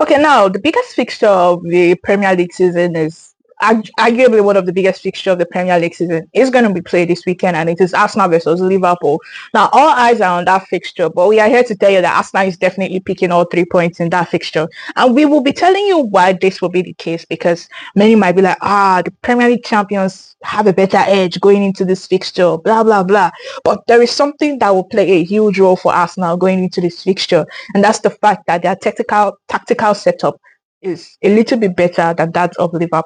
Okay, now the biggest fixture of the Premier League season is arguably one of the biggest fixture of the Premier League season is going to be played this weekend, and it is Arsenal versus Liverpool. Now, all eyes are on that fixture, but we are here to tell you that Arsenal is definitely picking all 3 points in that fixture, and we will be telling you why this will be the case, because many might be like, the Premier League champions have a better edge going into this fixture, blah blah blah. But there is something that will play a huge role for Arsenal going into this fixture, and that's the fact that their tactical setup is a little bit better than that of Liverpool.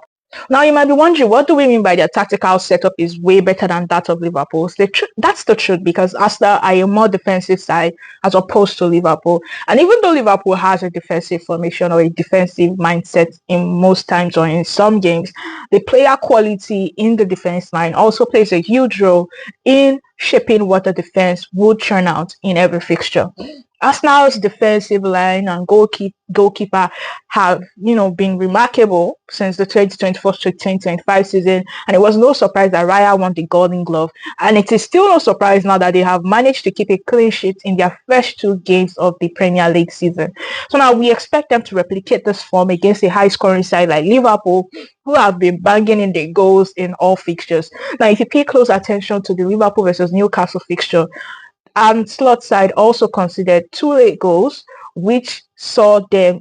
Now, you might be wondering, what do we mean by their tactical setup is way better than that of Liverpool's? That's the truth, because Arsenal are a more defensive side as opposed to Liverpool. And even though Liverpool has a defensive formation or a defensive mindset in most times or in some games, the player quality in the defense line also plays a huge role in shaping what the defense would turn out in every fixture. Arsenal's defensive line and goalkeeper have, been remarkable since the 2024 to 2025 season, and it was no surprise that Raya won the Golden Glove, and it is still no surprise now that they have managed to keep a clean sheet in their first 2 games of the Premier League season. So now we expect them to replicate this form against a high-scoring side like Liverpool, who have been banging in their goals in all fixtures. Now, if you pay close attention to the Liverpool versus Newcastle fixture, and slot side also considered 2 late goals, which saw them,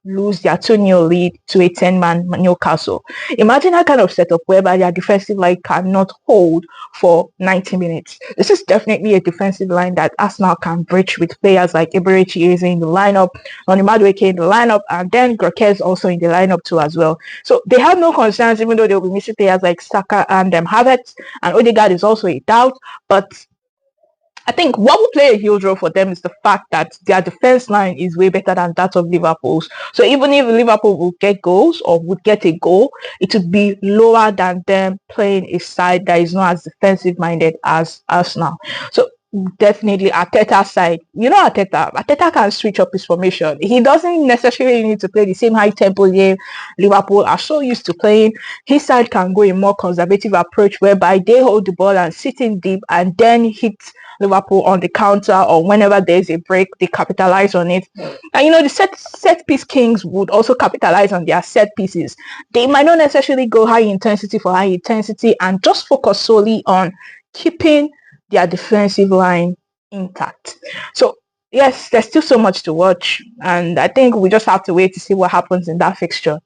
lose their 2-0 lead to a 10-man Newcastle. Imagine that kind of setup whereby their defensive line cannot hold for 90 minutes. This is definitely a defensive line that Arsenal can breach with players like Eberechi Eze in the lineup, Onimadueke in the lineup, and then Grokez also in the lineup too as well. So they have no concerns, even though they'll be missing players like Saka and Havertz, and Odegaard is also a doubt, but I think what will play a huge role for them is the fact that their defense line is way better than that of Liverpool's. So even if Liverpool will get goals or would get a goal, it would be lower than them playing a side that is not as defensive minded as Arsenal. So definitely Arteta's side. Arteta can switch up his formation. He doesn't necessarily need to play the same high tempo game Liverpool are so used to playing. His side can go a more conservative approach whereby they hold the ball and sit in deep and then hit Liverpool on the counter, or whenever there's a break, they capitalize on it. And the set piece kings would also capitalize on their set pieces. They might not necessarily go high intensity for high intensity and just focus solely on keeping their defensive line intact. So yes, there's still so much to watch, and I think we just have to wait to see what happens in that fixture.